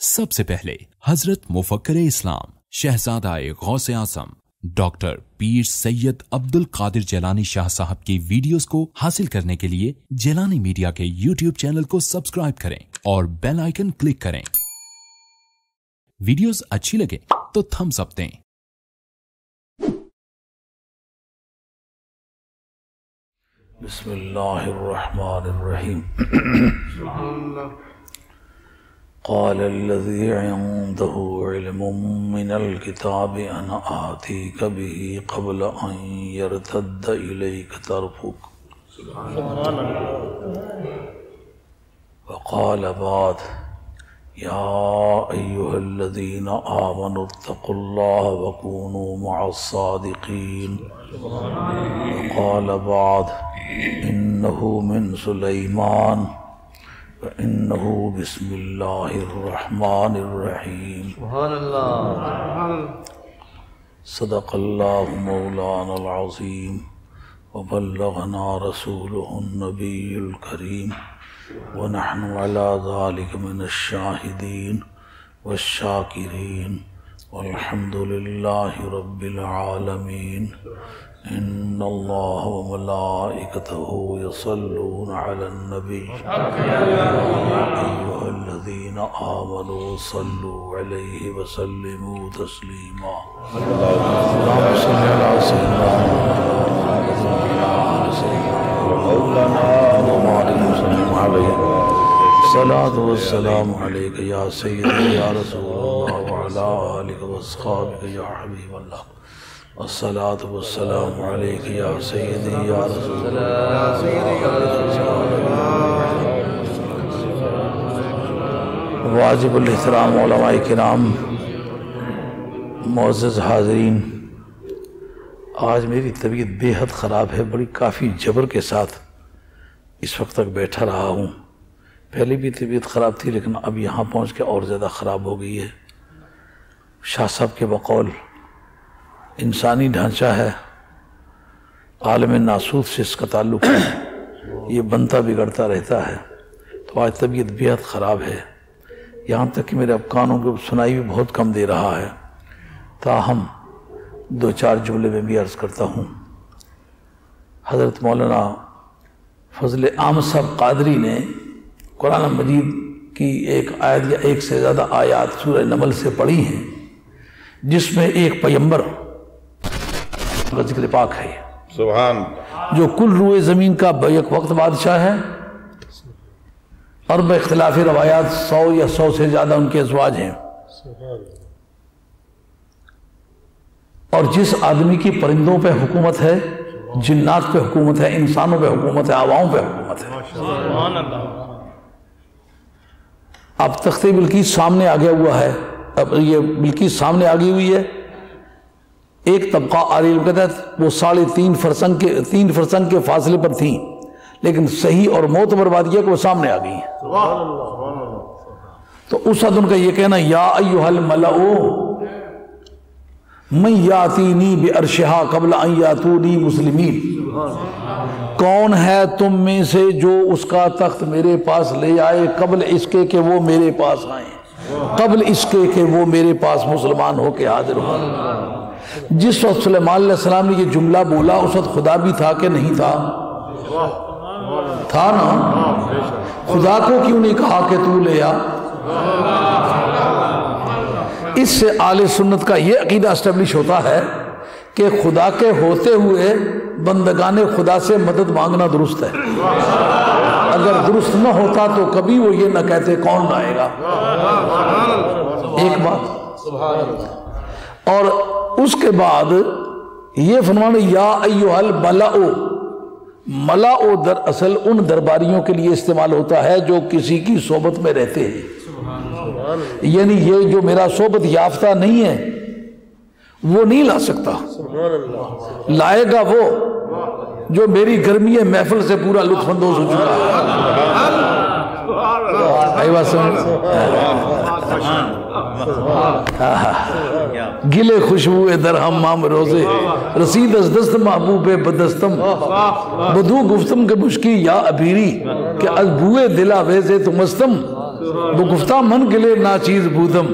سب سے پہلے حضرت مفکر اسلام شہزادہ غوث اعظم ڈاکٹر پیر سید عبد القادر جیلانی شاہ صاحب کی ویڈیوز کو حاصل کرنے کے لیے جیلانی میڈیا کے یوٹیوب چینل کو سبسکرائب کریں اور بیل آئیکن کلک کریں۔ ویڈیوز اچھی لگے تو تھمز اپ دیں۔ بسم اللہ الرحمن الرحیم۔ قال الذي عنده علم من الكتاب انا آتيك به قبل ان يرتد اليك طرفك وقال بعد يا ايها الذين آمنوا اتقوا الله وكونوا مع الصادقين وقال بعد انه من سليمان وإنه بسم الله الرحمن الرحيم سبحان الله صدق الله مولانا العظيم وبلغنا رسوله النبي الكريم ونحن على ذلك من الشاهدين والشاكرين والحمد لله رب العالمين ان اللہ وملائکتہ یصلون علی النبی یا ایھا الذین آمنوا صلوا علیہ وسلموا تسلیما اللہم صل علی سیدنا مولانا وبارک وسلم علیہ الصلاۃ والسلام علیک یا سیدی یا رسول اللہ وعلی آلک واصحابک یا حبیب اللہ الصلاة والسلام علیک یا سیدی یا رسول واجب الاحترام علماء کرام، معزز حاضرین، آج میری طبیعت بے حد خراب ہے، بڑی کافی جبر کے ساتھ اس وقت تک بیٹھا رہا ہوں۔ پہلے بھی طبیعت خراب تھی لیکن اب یہاں پہنچ کے اور زیادہ خراب ہو گئی ہے۔ شاہ صاحب کے بقول انسانی ڈھانچہ ہے، عالم ناسوت سے اس کا تعلق ہے، یہ بنتا بگڑتا رہتا ہے، تو آج طبیعت بے حد خراب ہے، یہاں تک کہ میرے اب کانوں کو سنائی بھی بہت کم دے رہا ہے۔ تاہم دو چار جملے میں بھی عرض کرتا ہوں۔ حضرت مولانا فضل عام صاحب قادری نے قرآن مجید کی ایک آیت یا ایک سے زیادہ آیات سورہ نمل سے پڑھی ہیں، جس میں ایک پیغمبر ذکر پاک ہے سبحان، جو کل روئے زمین کا بیک وقت بادشاہ ہے، اور باختلاف روایات 100 یا 100 سے زیادہ ان کے ازواج ہیں، اور جس آدمی کی پرندوں پہ حکومت ہے، جنات پہ حکومت ہے، انسانوں پہ حکومت ہے، عواؤں پہ حکومت ہے۔ اب تخت بلقیس سامنے آ گیا ہوا ہے، اب یہ بلقیس سامنے آ گئی ہوئی ہے۔ ایک طبقہ عالم کہتا ہے وہ 3.5 فرسنگ کے فاصلے پر تھیں، لیکن صحیح اور معتبر بات یہ کہ وہ سامنے آ گئی ہیں۔ تو اس وقت ان کا یہ کہنا یا ایھا الملأ من یاتینی بعرشھا قبل ان یاتونی مسلمین، کون ہے تم میں سے جو اس کا تخت میرے پاس لے آئے قبل اس کے کہ وہ میرے پاس آئیں، قبل اس کے کہ وہ میرے پاس مسلمان ہو کے حاضر ہوں۔ جس وقت سلیمان علیہ السلام نے یہ جملہ بولا اس وقت خدا بھی تھا کہ نہیں تھا؟ تھا نا؟ خدا کو کیوں نہیں کہا کہ تو لے آ؟ اس سے اہل سنت کا یہ عقیدہ اسٹیبلش ہوتا ہے کہ خدا کے ہوتے ہوئے بندگان خدا سے مدد مانگنا درست ہے، اگر درست نہ ہوتا تو کبھی وہ یہ نہ کہتے کون لائے گا۔ ایک بات، اور اس کے بعد یہ فرمانا یا ایھا الملأ، ملأ دراصل ان درباریوں کے لیے استعمال ہوتا ہے جو کسی کی صحبت میں رہتے ہیں، یعنی یہ جو میرا صحبت یافتہ نہیں ہے وہ نہیں لا سکتا، لائے گا وہ جو میری گرمی محفل سے پورا لطف اندوز ہو چکا ہے۔ آئی بات سمجھ؟ گلے خوشبو درہم مام روزے رسید از دست محبوب بدستم بدو گفتم کے مشکی یا ابیری کہ از بوئے دلا ویزے تو مستم وہ گفتہ من گلے ناچیز بودم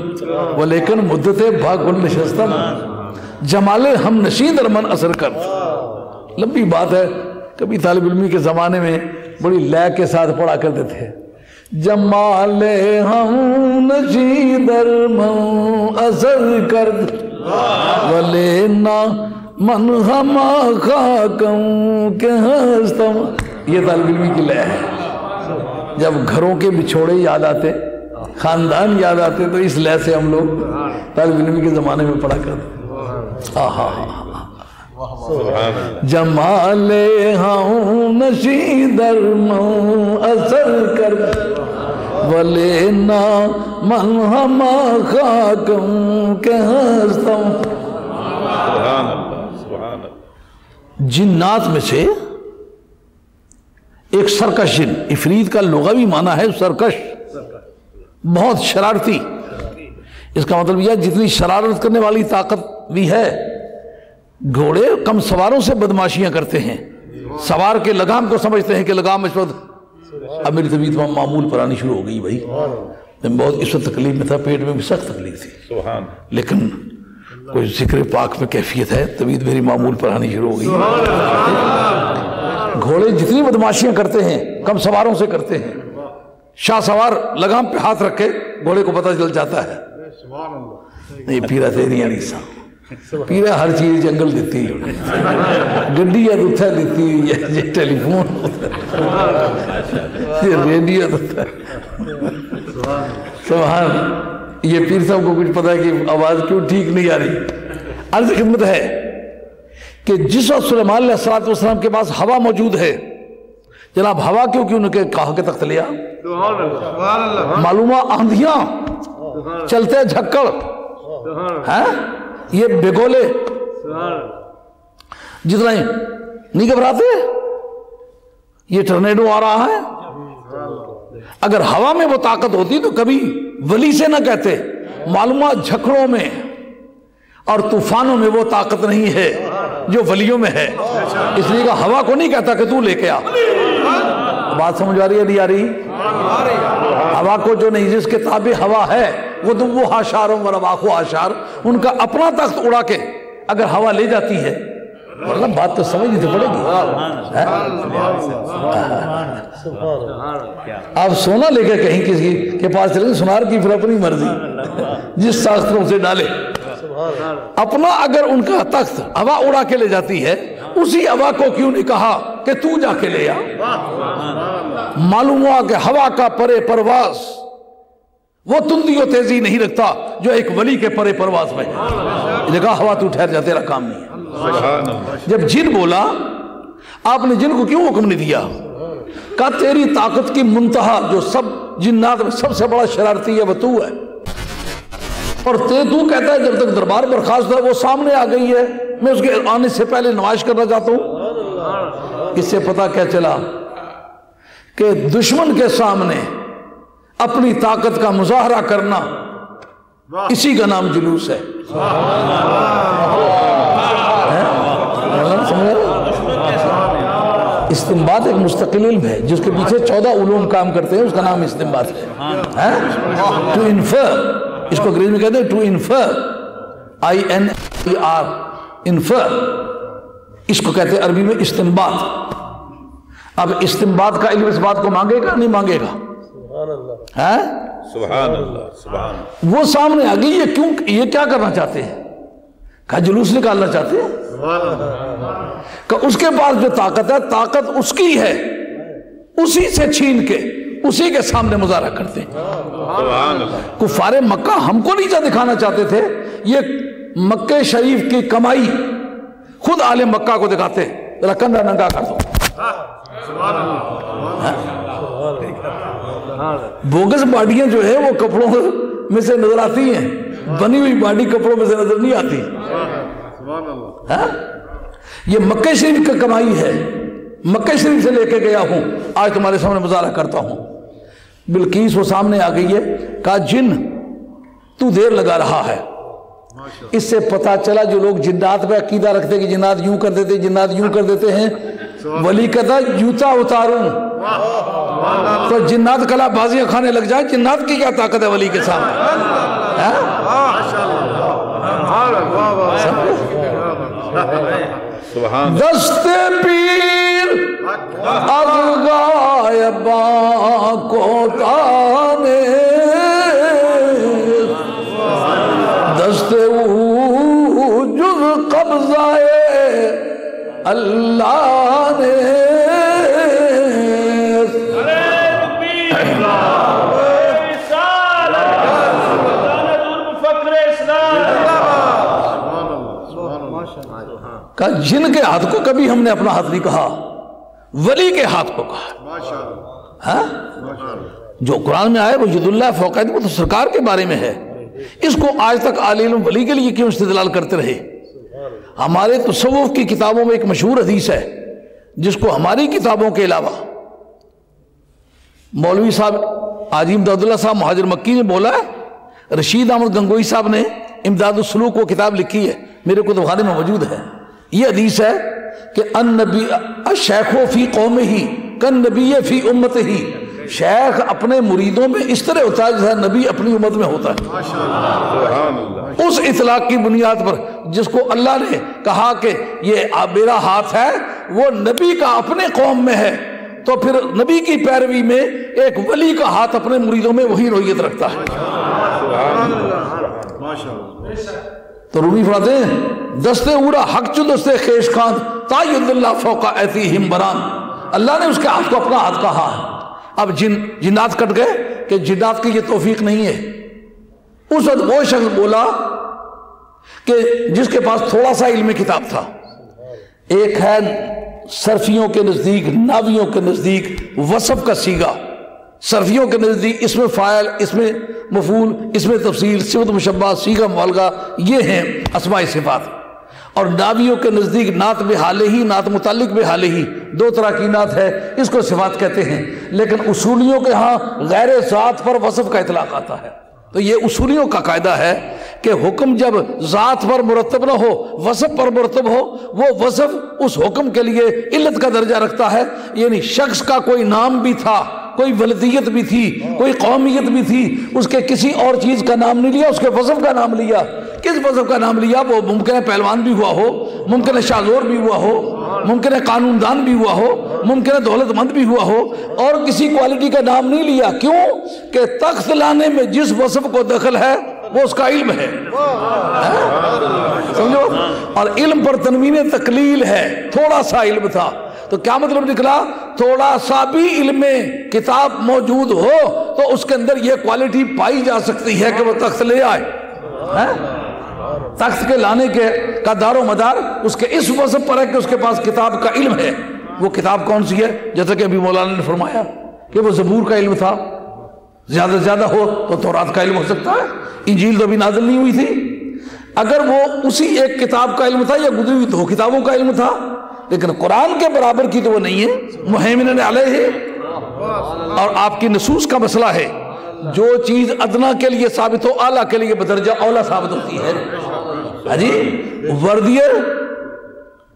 وہ لیکن مدت بھاگ گل نشستم جمال ہم نشین در من اثر کر. لمبی بات ہے. کبھی طالب علمی کے زمانے میں بڑی لے کے ساتھ پڑھا کرتے تھے. جمال ہم نشین در من اثر کر ولینا من ہما خاکم کے ہستم. یہ طالب علمی کی لے ہے. جب گھروں کے بچھوڑے یاد آتے, خاندان یاد آتے, تو اس لے سے ہم لوگ طالب علمی کے زمانے میں پڑھا کرتے. جمال ہاں نشی در من اثر کر ولینا من ہما خاکم کے ہستم. جنات میں سے ایک سرکش جن, عفریت کا لغوی معنی ہے سرکش, بہت شرارتی. اس کا مطلب یہ جتنی شرارت کرنے والی طاقت بھی ہے. گھوڑے کم سواروں سے بدماشیاں کرتے ہیں, سوار کے لگام کو سمجھتے ہیں کہ لگام اس وقت. اب میری طبیعت معمول پر آنی شروع ہو گئی بھائی, میں بہت اس وقت تکلیف میں تھا, پیٹ میں بھی سخت تکلیف تھی, لیکن کوئی ذکر پاک میں کیفیت ہے, طبیعت میری معمول پر آنی شروع ہو گئی. گھوڑے جتنی بدماشیاں کرتے ہیں کم سواروں سے کرتے ہیں. شاہ سوار لگام پہ ہاتھ رکھے گھوڑے کو پتہ چل جاتا ہے نہیں پیرا تیری نہیں سا, پیرا ہر چیز جنگل دیتی ہے, گڈی یا دتھا دیتی ہے, ٹیلی فون ریڈیو دتھا. سبحان. یہ پیر صاحب کو کچھ پتا ہے کہ آواز کیوں ٹھیک نہیں آ رہی. عرض خدمت ہے کہ جس وقت سلیمان علیہ السلام کے پاس ہوا موجود ہے, جناب ہوا کیوں نے کہا کہ تخت لیا. معلومہ آندھیاں چلتے جھکڑ یہ بگولے جتنا نہیں گھبراتے. یہ ٹرنیڈو آ رہا ہے. اگر ہوا میں وہ طاقت ہوتی تو کبھی ولی سے نہ کہتے. معلومہ جھکڑوں میں اور طوفانوں میں وہ طاقت نہیں ہے جو ولیوں میں ہے. اس لیے کہ ہوا کو نہیں کہتا کہ تو لے کے آ. بات سمجھ آ رہی ہے نہیں آ رہی؟ ہوا کو جو نہیں, جس کے تابع ہوا ہے وہ تو وہ حاشاروں ورواخو حاشار, ان کا اپنا تخت اڑا کے اگر ہوا لے جاتی ہے, مطلب بات تو سمجھنی تو پڑے گی. آپ سونا لے کے کہیں کسی کے پاس چلیں, سنار کی پھر اپنی مرضی, جس شاستروں سے ڈالے. اپنا اگر ان کا تخت ہوا اڑا کے لے جاتی ہے, اسی ہوا کو کیوں نہیں کہا کہ تو جا کے لے آ. معلوم ہوا کہ ہوا کا پرے پرواز وہ تندی و تیزی نہیں رکھتا جو ایک ولی کے پرے پرواز میں ہے. کہا ہوا تو ٹھہر جا, تیرا کام نہیں ہے. جب جن بولا, آپ نے جن کو کیوں حکم نہیں دیا؟ کہا تیری طاقت کی منتہا جو سب جنات میں سب سے بڑا شرارتی ہے وہ تو ہے, اور تو کہتا ہے جب تک دربار برخاست ہے وہ سامنے آ گئی ہے, میں اس کے آنے سے پہلے نمائش کرنا چاہتا ہوں. اس سے پتہ کیا چلا کہ دشمن کے سامنے اپنی طاقت کا مظاہرہ کرنا, اسی کا نام جلوس ہے. استنباط ایک مستقل علم ہے جس کے پیچھے 14 علوم کام کرتے ہیں, اس کا نام استنباط ہے. ٹو انفر, اس کو انگریزی میں کہتے ہیں ٹو انفر, INFER, انفر, اس کو کہتے ہیں عربی میں استنباط. اب استنباط کا علم اس بات کو مانگے گا نہیں مانگے گا؟ سبحان اللہ, سبحان. وہ سامنے آ گئی, یہ کیا کرنا چاہتے ہیں؟ کہا جلوس نکالنا چاہتے ہیں. کہ اس کے پاس جو طاقت ہے, طاقت اس کی ہے, اسی سے چھین کے اسی کے سامنے مظاہرہ کرتے ہیں. کفار مکہ ہم کو نیچا دکھانا چاہتے تھے, یہ مکہ شریف کی کمائی خود آل مکہ کو دکھاتے, ذرا کندھا ننگا کر دو. بوگس باڈیاں جو ہے وہ کپڑوں میں سے نظر آتی ہیں, بنی ہوئی باڈی کپڑوں میں سے نظر نہیں آتی. یہ مکہ شریف کی کمائی ہے, مکہ شریف سے لے کے گیا ہوں, آج تمہارے سامنے مظاہرہ کرتا ہوں. بلقیس وہ سامنے آ گئی ہے. کہا جن تو دیر لگا رہا ہے. اس سے پتا چلا جو لوگ جنات پہ عقیدہ رکھتے کہ جنات یوں کر دیتے, جنات یوں کر دیتے ہیں, ولی کہتا ہے جوتا اتاروں تو جنات کلا بازیاں کھانے لگ جائیں. جنات کی کیا طاقت ہے ولی کے سامنے؟ دست پیر از غائباں کو تانے دست او جز قبضہ اللہ نے کہا جن کے ہاتھ کو کبھی ہم نے اپنا ہاتھ نہیں کہا، ولی کے ہاتھ کو کہا. جو قرآن میں آئے وہ ید اللہ فوق ایدیہم، وہ تو سرکار کے بارے میں ہے. اس کو آج تک عالی علم ولی کے لیے کیوں استدلال کرتے رہے؟ ہمارے تصوف کی کتابوں میں ایک مشہور حدیث ہے جس کو ہماری کتابوں کے علاوہ مولوی صاحب حاجی امداد اللہ صاحب مہاجر مکی نے بولا ہے، رشید احمد گنگوئی صاحب نے امداد السلوک کو کتاب لکھی ہے، میرے کتب خانے میں موجود ہے. یہ حدیث ہے کہ النبی الشیخ فی قومہ کالنبی فی امتہ، شیخ اپنے مریدوں میں اس طرح ہوتا ہے جیسا نبی اپنی امت میں ہوتا ہے. اس اطلاق کی بنیاد پر جس کو اللہ نے کہا کہ یہ میرا ہاتھ ہے، وہ نبی کا اپنے قوم میں ہے، تو پھر نبی کی پیروی میں ایک ولی کا ہاتھ اپنے مریدوں میں وہی نوعیت رکھتا ہے. تو رومی فرماتے ہیں دستے اورا حق چو دستے خیش خان تا ید اللہ فوق ایدیہم بران، اللہ نے اس کے ہاتھ کو اپنا ہاتھ کہا. اب جنات کٹ گئے کہ جنات کی یہ توفیق نہیں ہے. اس وقت وہ شخص بولا کہ جس کے پاس تھوڑا سا علم کتاب تھا، ایک ہے صرفیوں کے نزدیک، ناویوں کے نزدیک وصف کا سیغہ، صرفیوں کے نزدیک اس میں فاعل، اس میں مفعول، اس میں تفصیل، صفت مشبہ، سیغہ مبالغہ، یہ ہیں اسماء صفات. اور ناویوں کے نزدیک نعت بحالہ ہی، نعت متعلق بحالہ ہی، دو طرح کی نعت ہے، اس کو صفات کہتے ہیں. لیکن اصولیوں کے ہاں غیر ذات پر وصف کا اطلاق آتا ہے. تو یہ اصولیوں کا قاعدہ ہے کہ حکم جب ذات پر مرتب نہ ہو، وصف پر مرتب ہو، وہ وصف اس حکم کے لیے علت کا درجہ رکھتا ہے. یعنی شخص کا کوئی نام بھی تھا، کوئی ولدیت بھی تھی، کوئی قومیت بھی تھی، اس کے کسی اور چیز کا نام نہیں لیا، اس کے وصف کا نام لیا. کس وصف کا نام لیا؟ وہ ممکن ہے پہلوان بھی ہوا ہو، ممکن ہے شاذور بھی ہوا ہو، ممکن ہے قانون دان بھی ہوا ہو، ممکن ہے دولت مند بھی ہوا ہو، اور کسی کوالٹی کا نام نہیں لیا. کیوں کہ تخت لانے میں جس وصف کو دخل ہے وہ اس کا علم ہے. سمجھو؟ اور علم پر تنوین تقلیل ہے، تھوڑا سا علم تھا. تو کیا مطلب نکلا؟ تھوڑا سا بھی علم کتاب موجود ہو تو اس کے اندر یہ کوالٹی پائی جا سکتی ہے کہ وہ تخت لے آئے. تخت کے لانے کا دار و مدار اس کے اس وصف پر ہے کہ اس کے پاس کتاب کا علم ہے. وہ کتاب کون سی ہے؟ جیسا کہ ابھی مولانا نے فرمایا کہ وہ زبور کا علم تھا، زیادہ سے زیادہ ہو تو تورات کا علم ہو سکتا ہے. انجیل تو ابھی نازل نہیں ہوئی تھی. اگر وہ اسی ایک کتاب کا علم تھا یا گزری ہوئی 2 کتابوں کا علم تھا، لیکن قرآن کے برابر کی تو وہ نہیں ہے. مہیمن علیہ. اور آپ کی نصوص کا مسئلہ ہے، جو چیز ادنا کے لیے ثابت ہو اعلیٰ کے لیے بدرجہ اولا ثابت ہوتی ہے. جی وردیئر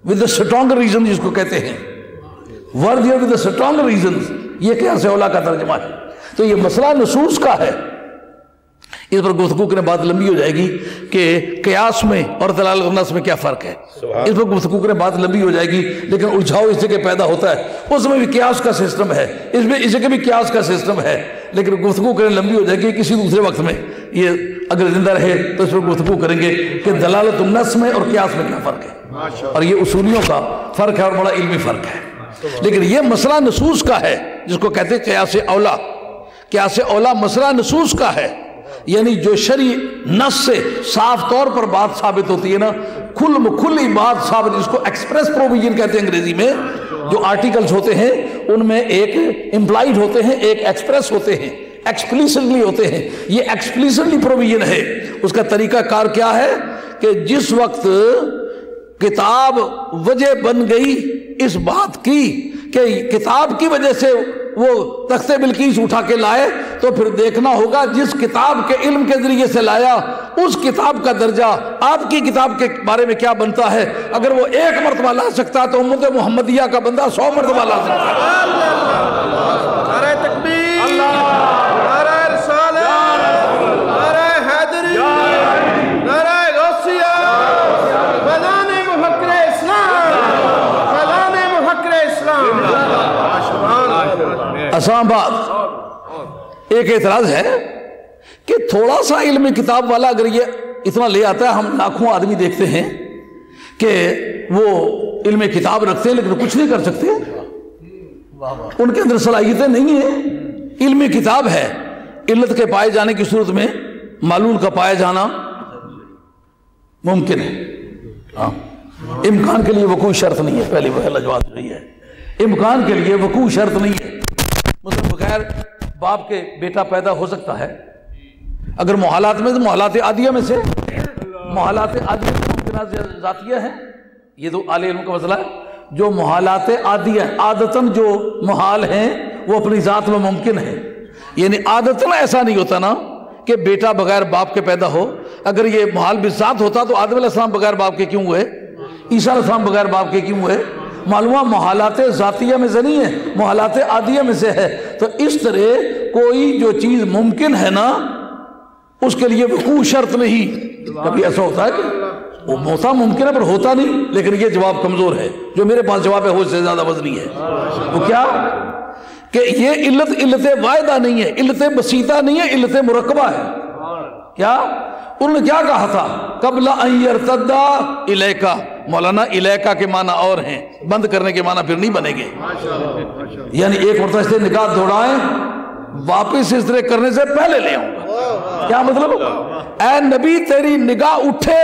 ود دا اسٹرانگ ریزن جس کو کہتے ہیں، وردیئر ود دا اسٹرانگ ریزن، یہ قیاس اولا کا ترجمہ ہے. تو یہ مسئلہ نصوص کا ہے. اس پر گفتگو کرنے بات لمبی ہو جائے گی کہ قیاس میں اور دلالت النص میں کیا فرق ہے. اس پر گفتگو کرنے بات لمبی ہو جائے گی، لیکن الجھاؤ اس جگہ پیدا ہوتا ہے. اس میں بھی قیاس کا سسٹم ہے، اس جگہ بھی قیاس کا سسٹم ہے، لیکن گفتگو کرنے لمبی ہو جائے گی. کسی دوسرے وقت میں یہ اگر زندہ رہے تو اس پر گفتگو کریں گے کہ دلالت النص میں اور قیاس میں کیا فرق ہے. اور یہ اصولیوں کا فرق ہے اور بڑا علمی فرق ہے. لیکن یہ مسئلہ نصوص کا ہے جس کو کہتے ہیں قیاس اولا. قیاس اولا مسئلہ نصوص کا ہے، یعنی جو شرعی نص سے صاف طور پر بات ثابت ہوتی ہے نا، کھلی بات ثابت، جس کو ایکسپریس پروویژن کہتے ہیں انگریزی میں. جو آرٹیکلز ہوتے ہیں ان میں ایک امپلائیڈ ہوتے ہیں، ایک ایکسپریس ہوتے ہیں، ایکسپلیسٹلی ہوتے ہیں. یہ ایکسپلیسٹلی پروویژن ہے. اس کا طریقہ کار کیا ہے کہ جس وقت کتاب وجہ بن گئی اس بات کی کہ کتاب کی وجہ سے وہ تخت بلقیس اٹھا کے لائے تو پھر دیکھنا ہوگا جس کتاب کے علم کے ذریعے سے لایا اس کتاب کا درجہ آپ کی کتاب کے بارے میں کیا بنتا ہے. اگر وہ 1 مرتبہ لا سکتا ہے تو امت محمدیہ کا بندہ 100 مرتبہ لا سکتا ہے. نعرہ تکبیر، نعرہ رسالت، نعرہ حیدری، نعرہ غوثیہ، فیضان مفکر اسلام، فیضان مفکر اسلام. آسان بات. ایک اعتراض ہے کہ تھوڑا سا علم کتاب والا اگر یہ اتنا لے آتا ہے، ہم لاکھوں آدمی دیکھتے ہیں کہ وہ علم کتاب رکھتے ہیں لیکن کچھ نہیں کر سکتے، ان کے اندر صلاحیتیں نہیں ہیں. علم کتاب ہے، علت کے پائے جانے کی صورت میں معلول کا پایا جانا ممکن ہے. امکان کے لیے وقوع شرط نہیں ہے. پہلی پہلا جواب رہی ہے امکان کے لیے وقوع شرط نہیں ہے. مثلا بغیر باپ کے بیٹا پیدا ہو سکتا ہے اگر محالات میں، تو محالات عادیہ میں سے، محالات عادیہ میں ممکنات ذاتیہ ہیں. یہ تو اعلی علم کا مسئلہ ہے. جو محالات عادیہ عادتاً جو محال ہیں وہ اپنی ذات میں ممکن ہے. یعنی عادتاً ایسا نہیں ہوتا نا کہ بیٹا بغیر باپ کے پیدا ہو. اگر یہ محال بذات ہوتا تو آدم علیہ السلام بغیر باپ کے کیوں ہوئے، عیسیٰ علیہ السلام بغیر باپ کے کیوں ہوئے؟ معلومہ محالات ذاتیہ میں سے نہیں ہے، محالات عادیہ میں سے ہے. تو اس طرح کوئی جو چیز ممکن ہے نا اس کے لیے وقوع شرط نہیں. کبھی ایسا ہوتا ہے کہ وہ ہوتا ممکن ہے پر ہوتا نہیں، لیکن یہ جواب کمزور ہے. جو میرے پاس جواب ہے وہ اس سے زیادہ وزنی ہے. وہ کیا کہ یہ علت واحدہ نہیں ہے، علت بسیطہ نہیں ہے، علت مرکبہ ہے. کیا انہوں نے کیا کہا تھا؟ قبل ان یرتدا الیکا. مولانا الیکا کے معنی اور ہیں، بند کرنے کے معنی پھر نہیں بنیں گے. یعنی ایک مرتبہ سے نگاہ دوڑائیں، واپس اس طرح کرنے سے پہلے لے آؤں گا. کیا مطلب؟ اے نبی تیری نگاہ اٹھے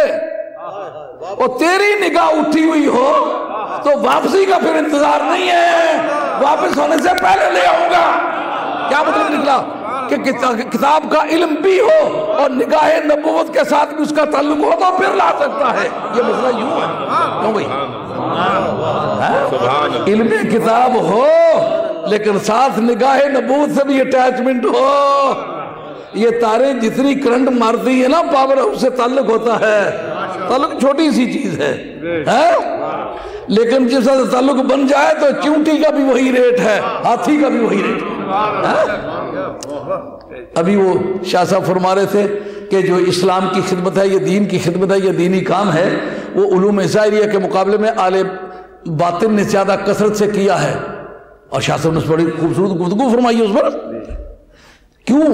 اور تیری نگاہ اٹھی ہوئی ہو تو واپسی کا پھر انتظار نہیں ہے، واپس ہونے سے پہلے لے آؤں گا. کیا مطلب نکلا؟ کہ کتاب کا علم بھی ہو اور نگاہ نبوت کے ساتھ بھی اس کا تعلق ہو تو پھر لا سکتا ہے. یہ مسئلہ یوں ہے. کیوں بھائی؟ علم کتاب ہو لیکن ساتھ نگاہ نبوت سے بھی اٹیچمنٹ ہو. یہ تاریں جتنی کرنٹ مارتی ہے نا پاور ہاؤس سے تعلق ہوتا ہے. تعلق چھوٹی سی چیز ہے لیکن جس سے تعلق بن جائے تو چونٹی کا بھی وہی ریٹ ہے، ہاتھی کا بھی وہی ریٹ ہے. ابھی وہ شاہ صاحب فرما رہے تھے کہ جو اسلام کی خدمت ہے، یہ دین کی خدمت ہے، یہ دینی کام ہے، وہ علوم ظاہریہ کے مقابلے میں اعلی باطن نے زیادہ کثرت سے کیا ہے. اور شاہ صاحب نے بڑی خوبصورت گفتگو فرمائی اس پر. کیوں؟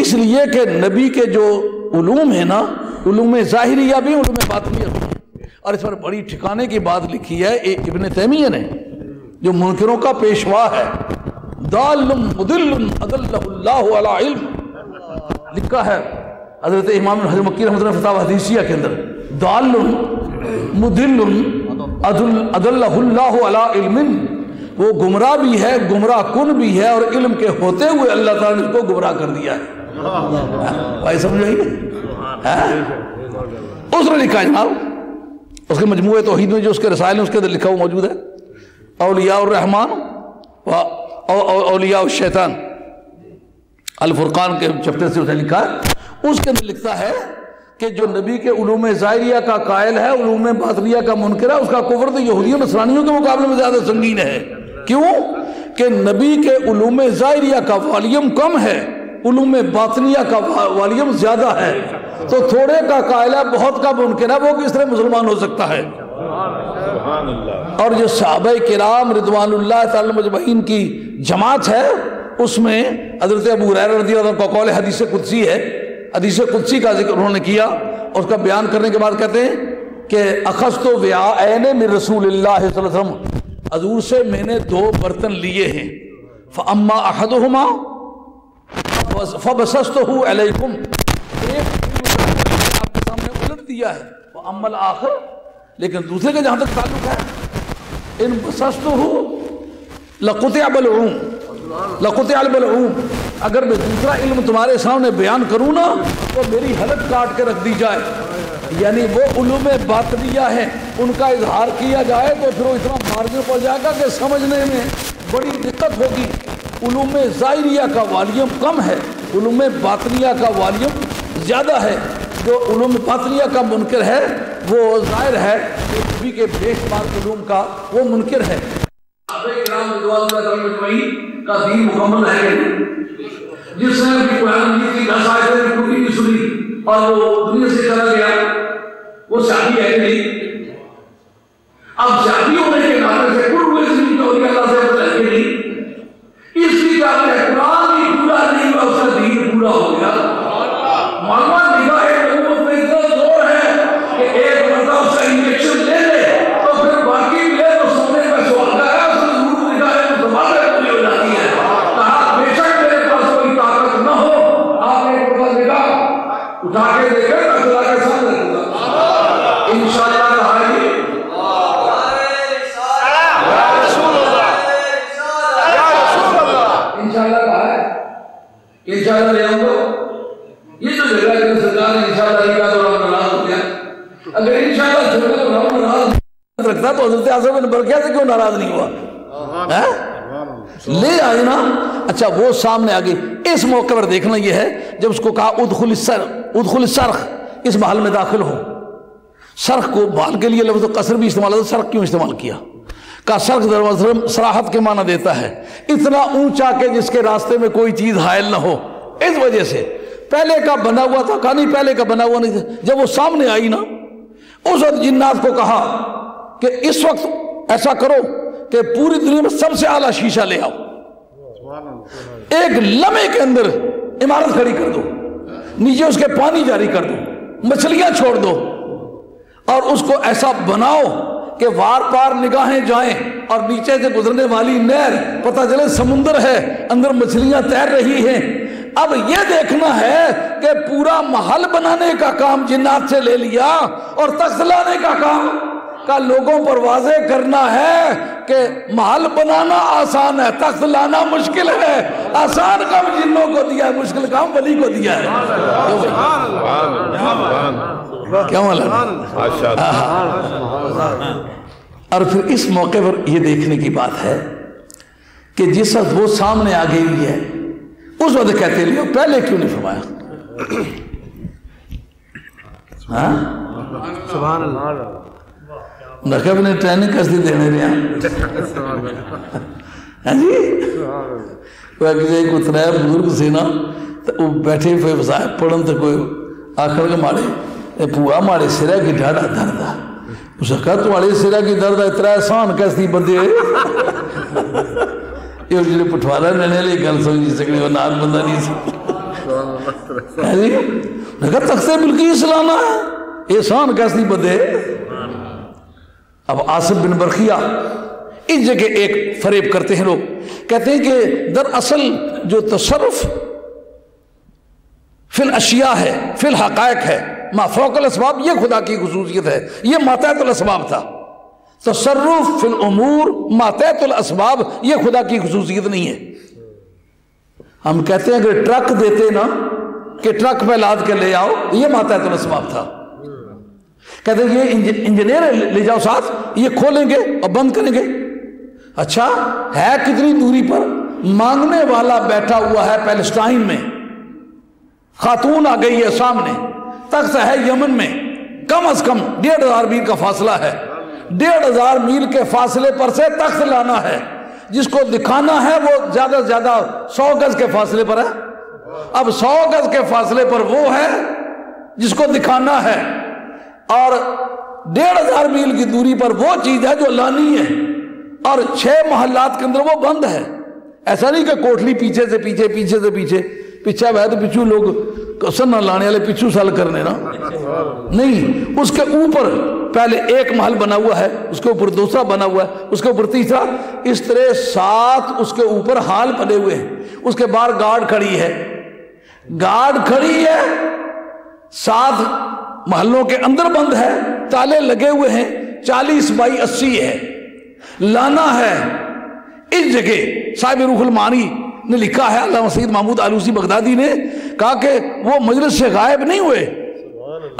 اس لیے کہ نبی کے جو علوم ہیں نا، علوم ظاہریہ بھی، علوم باطنیہ بھی. اور اس پر بڑی ٹھکانے کی بات لکھی ہے ابن تیمیہ نے جو منکروں کا پیشوا ہے. دال مدل اضلہ اللہ علی علم لکھا ہے حضرت امام حضرت مکی رحمۃ اللہ فتاوی حدیثیہ کے اندر. دال مدل اضلہ اللہ علی علم، وہ گمراہ بھی ہے، گمراہ کن بھی ہے، اور علم کے ہوتے ہوئے اللہ تعالیٰ نے اس کو گمراہ کر دیا ہے. بھائی سمجھ رہی ہے؟ اس نے لکھا جناب، اس کے مجموعہ توحید میں جو اس کے رسائل ہیں اس کے اندر لکھا ہوا موجود ہے. اولیاء الرحمن و اولیاء الشیطان، الفرقان کے چیپٹر سے اس نے لکھا ہے. اس کے اندر لکھتا ہے کہ جو نبی کے علوم ظاہریہ کا قائل ہے، علوم باطنیہ کا منکر ہے، اس کا کفر تو یہودیوں نصرانیوں کے مقابلے میں زیادہ سنگین ہے. کیوں؟ کہ نبی کے علوم ظاہریہ کا والیوم کم ہے، علوم باطنیہ کا والیوم زیادہ ہے. تو تھوڑے کا قائل ہے، بہت کا منکر ہے، وہ کس طرح مسلمان ہو سکتا ہے؟ اور جو صحابہ کرام رضوان اللہ تعالی مجمعین کی جماعت ہے، اس میں حضرت ابو ہریرہ رضی اللہ عنہ کا قول حدیث قدسی ہے. حدیث قدسی کا ذکر انہوں نے کیا اور اس کا بیان کرنے کے بعد کہتے ہیں کہ اخذت وعاءین من رسول اللہ صلی اللہ علیہ وسلم، حضور سے میں نے 2 برتن لیے ہیں. فاما احدہما فبسطہ علیکم، ایک آپ کے سامنے الٹ دیا ہے. واما الاخر، لیکن دوسرے کا جہاں تک تعلق ہے، ان بسطہ لقطع بالعوم، لقطع البلعوم، اگر میں دوسرا علم تمہارے سامنے بیان کروں نا تو میری حلق کاٹ کے رکھ دی جائے. یعنی وہ علوم باطنیہ ہیں، ان کا اظہار کیا جائے تو پھر وہ اتنا مارجن پڑ جائے گا کہ سمجھنے میں بڑی دقت ہوگی. علوم ظاہریہ کا والیوم کم ہے، علوم باطنیہ کا والیوم زیادہ ہے۔ جو علوم باطنیہ کا منکر ہے وہ ظاہر ہے کہ نبی کے بے شمار علوم کا وہ منکر ہے۔ صحابہ کرام رضوان اللہ تعالی اجمعین کا دین مکمل ہے کہ نہیں؟ جس نے بھی قرآن مجید کی 10 آیتیں پوری نہیں سنی اور وہ دنیا سے چلا گیا، وہ صحابی ہے کہ نہیں؟ اب صحابی ہونے کے ناطے سے کل ہوئے زمین تو اللہ سے پتہ ہے کہ نہیں؟ اس لیے کہتے ہیں قرآن بھی پورا نہیں ہوا، اس کا دین پورا ہو گیا۔ معلومات نگاہ نبوت میں اتنا زور ہے کہ ایک مرتبہ اس کا انجیکشن لے لے تو پھر باقی لے تو سونے کا سوال ہے، اس میں ضرور نگاہ متبادل پوری ہو جاتی ہے۔ کہا بے شک میرے پاس کوئی طاقت نہ ہو، آپ ایک مرتبہ نگاہ اٹھا کے دیکھیں تو خدا کے سامنے رکھوں گا انشاءاللہ۔ انشاءاللہ لے آؤں گا، یہ جو جگہ ہے سرکار نے انشاءاللہ لکھا تو رب ناراض ہو گیا۔ اگر انشاءاللہ چھوڑے تو رب ناراض رکھتا تو حضرت اعظم بن برقیہ سے کیوں ناراض نہیں ہوا؟ لے آئے نا۔ اچھا وہ سامنے آگئی، اس موقع پر دیکھنا یہ ہے جب اس کو کہا ادخل السرخ، اس محل میں داخل ہو۔ سرخ کو محل کے لیے لفظ قصر بھی استعمال ہوتا، سرخ کیوں استعمال کیا؟ کا سرخ دروازہ صراحت کے معنی دیتا ہے، اتنا اونچا کہ جس کے راستے میں کوئی چیز حائل نہ ہو۔ اس وجہ سے پہلے کا بنا ہوا تھا، کہا نہیں پہلے کا بنا ہوا نہیں تھا۔ جب وہ سامنے آئی نا، اس وقت جنات کو کہا کہ اس وقت ایسا کرو کہ پوری دنیا میں سب سے اعلیٰ شیشہ لے آؤ، ایک لمحے کے اندر عمارت کھڑی کر دو، نیچے اس کے پانی جاری کر دو، مچھلیاں چھوڑ دو، اور اس کو ایسا بناؤ کہ وار پار نگاہیں جائیں اور نیچے سے گزرنے والی نہر پتہ چلے سمندر ہے، اندر مچھلیاں تیر رہی ہیں۔ اب یہ دیکھنا ہے کہ پورا محل بنانے کا کام جنات سے لے لیا اور تخت لانے کا کام کا لوگوں پر واضح کرنا ہے کہ محل بنانا آسان ہے، تخت لانا مشکل ہے۔ آسان کام جنوں کو دیا ہے، مشکل کام ولی کو دیا ہے۔ کیا مولانا؟ اور پھر اس موقع پر یہ دیکھنے کی بات ہے کہ جس وقت وہ سامنے آ گئی ہے اس وقت کہتے لیے پہلے کیوں نہیں فرمایا؟ سبحان اللہ۔ نقب نے ٹریننگ کس دی دینے رہے ہیں جی؟ وہ کسی کو ترائے بزرگ سے نا تو بیٹھے ہوئے وسائے پڑھن تو کوئی آخر کے مارے پوہا مارے سرہ کی ڈھاڑا درد ہے، اس نے کہا تو مارے سرہ کی درد ہے اترا احسان کیسی بندے یہ جنہیں پٹھوالا رہنے لئے گل سمجھی سکنے وہ نال بندہ نہیں سکتا ہے جی؟ نے کہا تخت بلقیس لانا ہے، احسان کیسی بندے۔ اب عاصم بن برقیہ اس جگہ ایک فریب کرتے ہیں، لوگ کہتے ہیں کہ دراصل جو تصرف فی الاشیاء ہے، فی الحقائق ہے، ما فوق الاسباب، یہ خدا کی خصوصیت ہے، یہ ماتحت الاسباب تھا۔ تصرف فی الامور ماتحت الاسباب یہ خدا کی خصوصیت نہیں ہے۔ ہم کہتے ہیں کہ ٹرک دیتے نا کہ ٹرک پہ لاد کے لے آؤ، یہ ماتحت الاسباب تھا۔ کہتے ہیں یہ انجینئر لے جاؤ ساتھ، یہ کھولیں گے اور بند کریں گے۔ اچھا ہے کتنی دوری پر؟ مانگنے والا بیٹھا ہوا ہے پیلسٹائن میں، خاتون آ گئی ہے سامنے، تخت ہے یمن میں، کم از کم 1500 میل کا فاصلہ ہے، 1500 میل کے فاصلے پر سے تخت لانا ہے، جس کو دکھانا ہے وہ زیادہ سے زیادہ 100 گز کے فاصلے پر ہے۔ اب 100 گز کے فاصلے پر وہ ہے جس کو دکھانا ہے، اور 1500 میل کی دوری پر وہ چیز ہے جو لانی ہے، اور 6 محلات کے اندر وہ بند ہے۔ ایسا نہیں کہ کوٹلی پیچھے سے پیچھے پیچھے سے پیچھے پیچھے بھائی تو پچھو لوگ کسن نہ لانے والے پچھو سال کرنے نا، نہیں، اس کے اوپر پہلے ایک محل بنا ہوا ہے، اس کے اوپر دوسرا بنا ہوا ہے، اس کے اوپر تیسرا، اس طرح 7 اس کے اوپر حال بنے ہوئے ہیں۔ اس کے باہر گارڈ کھڑی ہے، گارڈ کھڑی ہے، 7 محلوں کے اندر بند ہے، تالے لگے ہوئے ہیں، 40 بائی 80 ہے، لانا ہے۔ اس جگہ صاحب روح المعانی نے لکھا ہے، علامہ سید محمود آلوسی بغدادی نے کہا کہ وہ مجلس سے غائب نہیں ہوئے،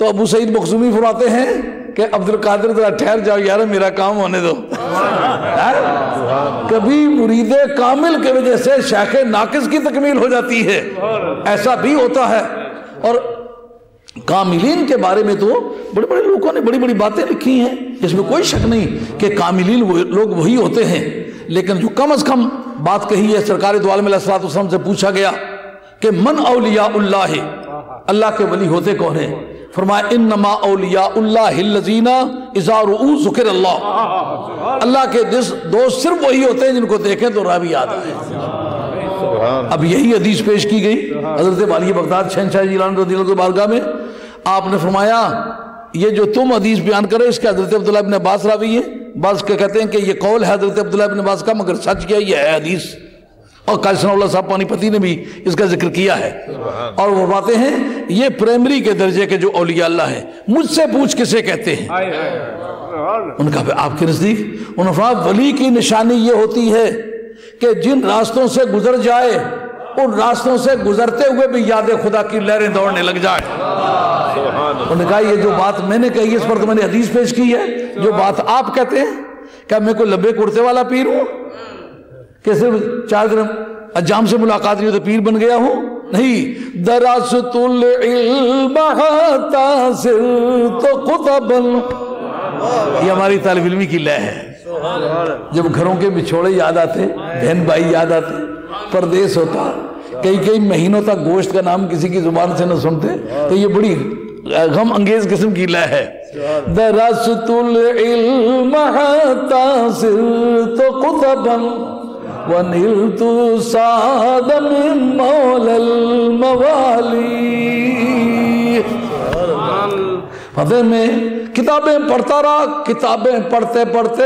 تو ابو سعید مخزومی فرماتے ہیں کہ عبد القادر ذرا ٹھہر جاؤ یار، میرا کام ہونے دو۔ کبھی مرید کامل کی وجہ سے شیخ ناقص کی تکمیل ہو جاتی ہے، ایسا بھی ہوتا ہے۔ اور کاملین کے بارے میں تو بڑے بڑے لوگوں نے بڑی بڑی باتیں لکھی ہیں، اس میں کوئی شک نہیں کہ کاملین لوگ وہی ہوتے ہیں، لیکن جو کم از کم بات کہی ہے، سرکار دو عالم علیہ السلام سے پوچھا گیا کہ من اولیاء اللہ، اللہ کے ولی ہوتے کون ہیں؟ فرمایا انما اولیاء اللہ الذین اذا رؤوا ذکر اللہ، اللہ کے دوست صرف وہی ہوتے ہیں جن کو دیکھیں تو راہ بھی یاد آئے۔ اب یہی حدیث پیش کی گئی حضرت والی بغداد شہنشاہ جیلانی رضی اللہ عنہ بارگاہ میں، آپ نے فرمایا یہ جو تم حدیث بیان کرے اس کے حضرت عبداللہ ابن عباس راوی ہے، بعض کے کہتے ہیں کہ یہ قول ہے حضرت عبداللہ ابن عباس کا، مگر سچ کیا یہ ہے حدیث، اور قاضی ثناء اللہ صاحب پانی پتی نے بھی اس کا ذکر کیا ہے، اور وہ باتیں ہیں یہ پرائمری کے درجے کے جو اولیاء اللہ ہیں۔ مجھ سے پوچھ کسے کہتے ہیں؟ ان کا آپ کے نزدیک انہوں نے فرمایا ولی کی نشانی یہ ہوتی ہے کہ جن راستوں سے گزر جائے ان راستوں سے گزرتے ہوئے بھی یاد خدا کی لہریں دوڑنے لگ جائے۔ انہوں نے کہا یہ جو بات میں نے کہی اس پر تو میں نے حدیث پیش کی ہے، جو بات آپ کہتے ہیں کیا میں کوئی لمبے کرتے والا پیر ہوں کہ صرف 4 دن اجام سے ملاقات نہیں ہو تو پیر بن گیا ہوں؟ نہیں، دراست العلم حتی صرت قطبا، یہ ہماری طالب علمی کی لہ ہے۔ جب گھروں کے بچھوڑے یاد آتے، بہن بھائی یاد آتے، پردیس ہوتا، کئی مہینوں تک گوشت کا نام کسی کی زبان سے نہ سنتے، تو یہ بڑی غم انگیز قسم کی لہ ہے۔ درست العلم حتی صرت قطبا ونلت سعد من مولا الموالی۔ فتح میں کتابیں پڑھتا رہا، کتابیں پڑھتے پڑھتے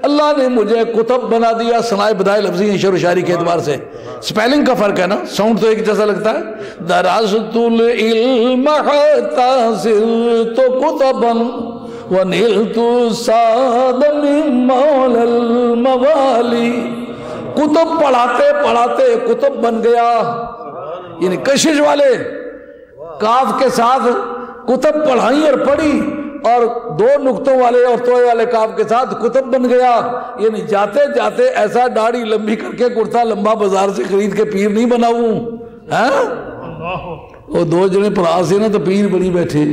اللہ نے مجھے کتب بنا دیا۔ صنائع بدائع لفظی ہیں شعر و شاعری کے اعتبار سے، سپیلنگ کا فرق ہے نا، ساؤنڈ تو ایک جیسا لگتا ہے۔ درست العلم حتی صرت قطبا ونلت سعد من مولا الموالی۔ کتب پڑھاتے پڑھاتے کتب بن گیا، یعنی کشش والے کاف کے ساتھ کتب پڑھائی اور پڑھی، اور 2 نقطوں والے اور توئے والے کاف کے ساتھ کتب بن گیا، یعنی جاتے جاتے ایسا داڑھی لمبی کر کے کرتا لمبا بازار سے خرید کے پیر نہیں بنا ہوں۔ وہ 2 جنے پڑھا سے نا تو پیر بنی بیٹھے،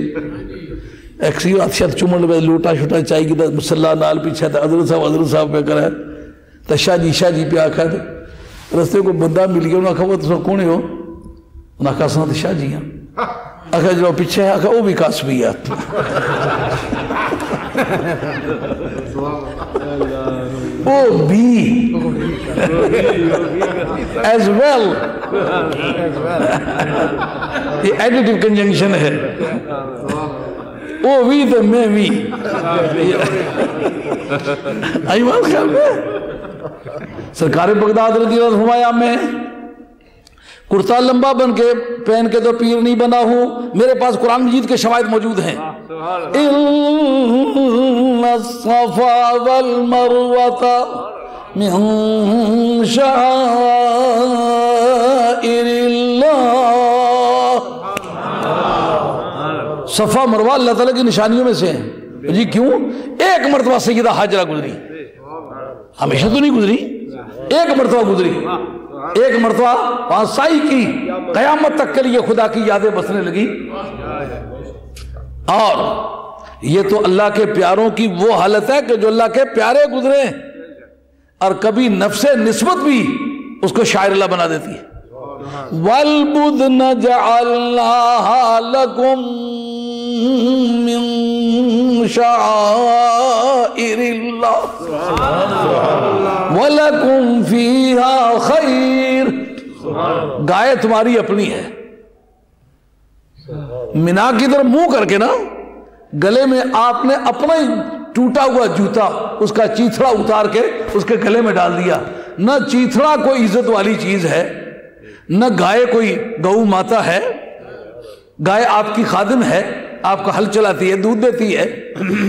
ایکسی اتشت چمڑ میں لوٹا شوٹا چاہی کی مسلح نال پیچھے تھا، حضرت صاحب پہ کرا ہے تو شاہ جی پہ آکھا ہے، رستے کو بندہ مل گیا، انہوں نے کہا وہ تو کونے ہو؟ انہوں نے کہا سنا تو شاہ جی ہاں۔ آخر جو پیچھے ہے آخر وہ بھی کاسبی ہے او بی as well، یہ ایڈیٹو کنجنکشن ہے، او وی تو میں وی۔ ایمان خیال میں سرکار بغداد رضی اللہ عنہ فرمایا میں کرتا لمبا بن کے پہن کے تو پیر نہیں بنا ہوں، میرے پاس قرآن مجید کے شواہد موجود ہیں۔ ان الصفا والمروۃ من شعائر اللہ، صفا مروہ اللہ تعالیٰ کی نشانیوں میں سے ہیں۔ جی کیوں؟ ایک مرتبہ سیدہ حاجرہ گزری، ہمیشہ تو نہیں گزری، ایک مرتبہ گزری، ایک مرتبہ وہاں سائی کی، قیامت تک کے لیے خدا کی یادیں بسنے لگی۔ اور یہ تو اللہ کے پیاروں کی وہ حالت ہے کہ جو اللہ کے پیارے گزرے، اور کبھی نفس نسبت بھی اس کو شاعر اللہ بنا دیتی ہے۔ وَالْبُدْنَ جَعَلْنَاهَا لَكُمْ مِنْ شَعَائِرِ اللَّهِ وَلَكُمْ فِيهَا خَيْرٌ، گائے تمہاری اپنی ہے، منا کی طرف منہ کر کے نا گلے میں آپ نے اپنا ہی ٹوٹا ہوا جوتا اس کا چیتھڑا اتار کے اس کے گلے میں ڈال دیا۔ نہ چیتھڑا کوئی عزت والی چیز ہے، نہ گائے کوئی گو ماتا ہے، گائے آپ کی خادم ہے، آپ کا حل چلاتی ہے، دودھ دیتی ہے۔